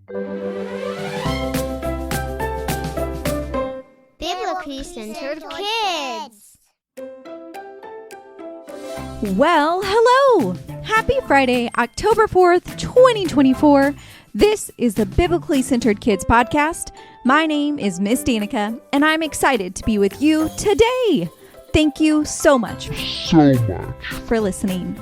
Biblically Centered Kids. Well, hello! Happy Friday, October 4th, 2024. This is the Biblically Centered Kids podcast. My name is Miss Danica, and I'm excited to be with you today. Thank you so much for listening.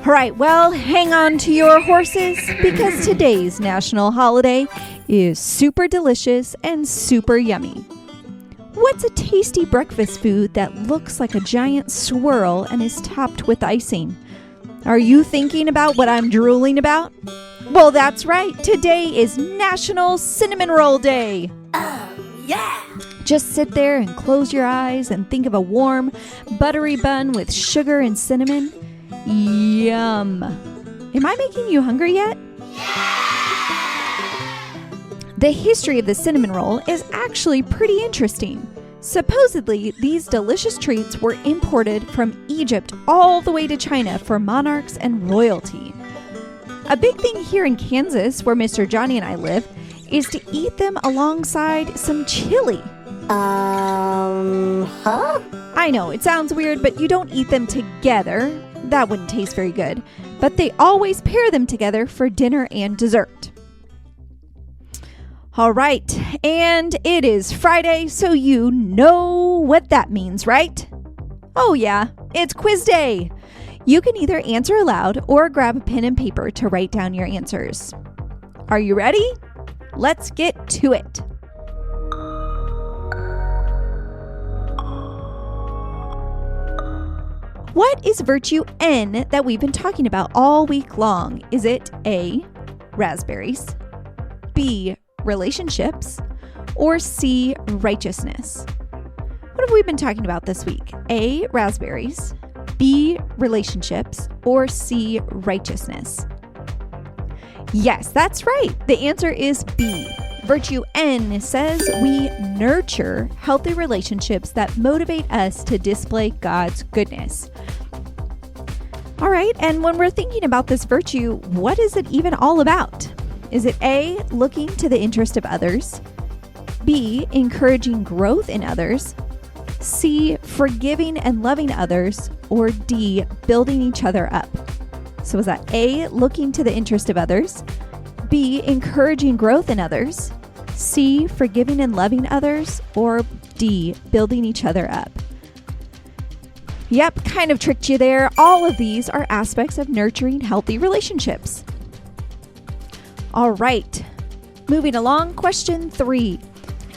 All right, well, hang on to your horses because today's national holiday is super delicious and super yummy. What's a tasty breakfast food that looks like a giant swirl and is topped with icing? Are you thinking about what I'm drooling about? Well, that's right. Today is National Cinnamon Roll Day. Oh, yeah! Just sit there and close your eyes and think of a warm, buttery bun with sugar and cinnamon. Yum. Am I making you hungry yet? The history of the cinnamon roll is actually pretty interesting. Supposedly, these delicious treats were imported from Egypt all the way to China for monarchs and royalty. A big thing here in Kansas, where Mr. Johnny and I live, is to eat them alongside some chili. I know, it sounds weird, but you don't eat them together. That wouldn't taste very good. But they always pair them together for dinner and dessert. All right, and it is Friday, so you know what that means, right? Oh yeah, it's quiz day. You can either answer aloud or grab a pen and paper to write down your answers. Are you ready? Let's get to it. What is virtue N that we've been talking about all week long? Is it A, raspberries, B, relationships, or C, righteousness? What have we been talking about this week? A, raspberries, B, relationships, or C, righteousness? Yes, that's right. The answer is B. Virtue N says we nurture healthy relationships that motivate us to display God's goodness. All right, and when we're thinking about this virtue, what is it even all about? Is it A, looking to the interest of others, B, encouraging growth in others, C, forgiving and loving others, or D, building each other up? So is that A, looking to the interest of others, B, encouraging growth in others, C, forgiving and loving others, or D, building each other up? Yep, kind of tricked you there. All of these are aspects of nurturing healthy relationships. All right, moving along, question 3.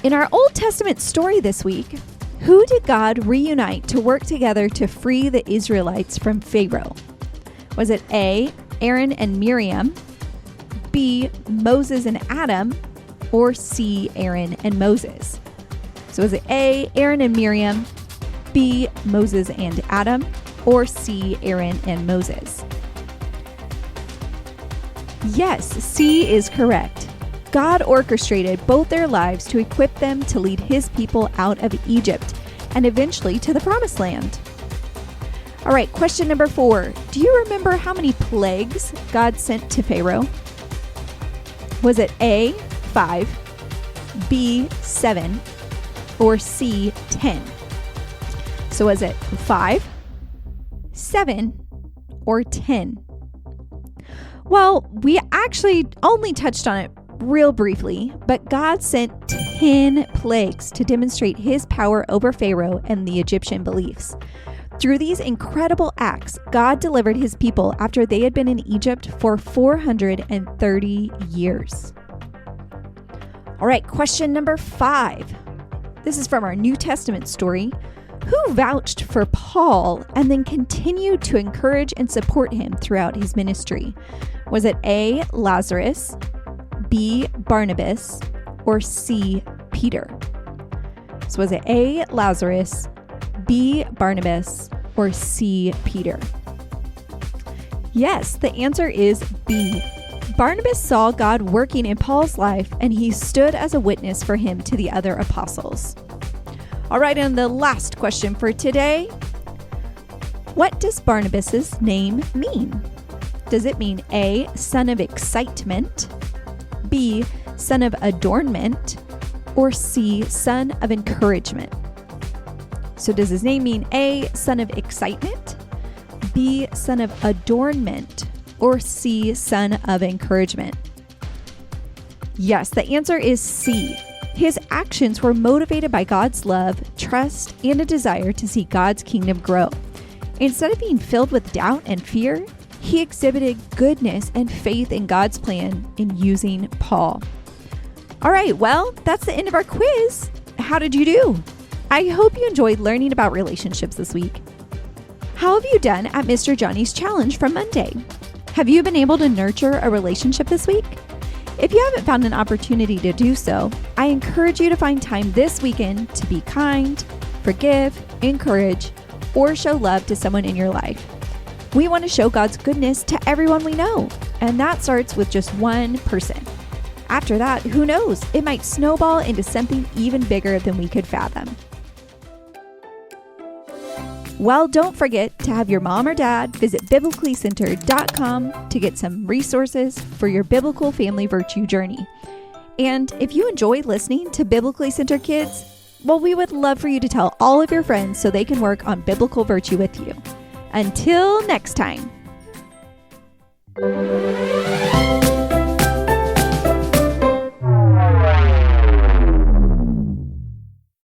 In our Old Testament story this week, who did God reunite to work together to free the Israelites from Pharaoh? Was it A, Aaron and Miriam, B, Moses and Adam, or C, Aaron and Moses? So is it A, Aaron and Miriam, B, Moses and Adam, or C, Aaron and Moses? Yes, C is correct. God orchestrated both their lives to equip them to lead his people out of Egypt and eventually to the Promised Land. All right, question number 4. Do you remember how many plagues God sent to Pharaoh? Was it A, 5, B, 7, or C, 10? So was it 5, 7, or 10? Well, we actually only touched on it real briefly, but God sent 10 plagues to demonstrate his power over Pharaoh and the Egyptian beliefs. Through these incredible acts, God delivered his people after they had been in Egypt for 430 years. All right, question number 5. This is from our New Testament story. Who vouched for Paul and then continued to encourage and support him throughout his ministry? Was it A, Lazarus, B, Barnabas, or C, Peter? So was it A, Lazarus, B, Barnabas, or C, Peter? Yes, the answer is B. Barnabas saw God working in Paul's life, and he stood as a witness for him to the other apostles. All right, and the last question for today. What does Barnabas's name mean? Does it mean A, son of excitement, B, son of adornment, or C, son of encouragement? So does his name mean A, son of excitement, B, son of adornment, or C, son of encouragement? Yes, the answer is C. His actions were motivated by God's love, trust, and a desire to see God's kingdom grow. Instead of being filled with doubt and fear, he exhibited goodness and faith in God's plan in using Paul. All right, well, that's the end of our quiz. How did you do? I hope you enjoyed learning about relationships this week. How have you done at Mr. Johnny's challenge from Monday? Have you been able to nurture a relationship this week? If you haven't found an opportunity to do so, I encourage you to find time this weekend to be kind, forgive, encourage, or show love to someone in your life. We want to show God's goodness to everyone we know, and that starts with just one person. After that, who knows? It might snowball into something even bigger than we could fathom. Well, don't forget to have your mom or dad visit biblicallycentered.com to get some resources for your biblical family virtue journey. And if you enjoy listening to Biblically Centered Kids, well, we would love for you to tell all of your friends so they can work on biblical virtue with you. Until next time.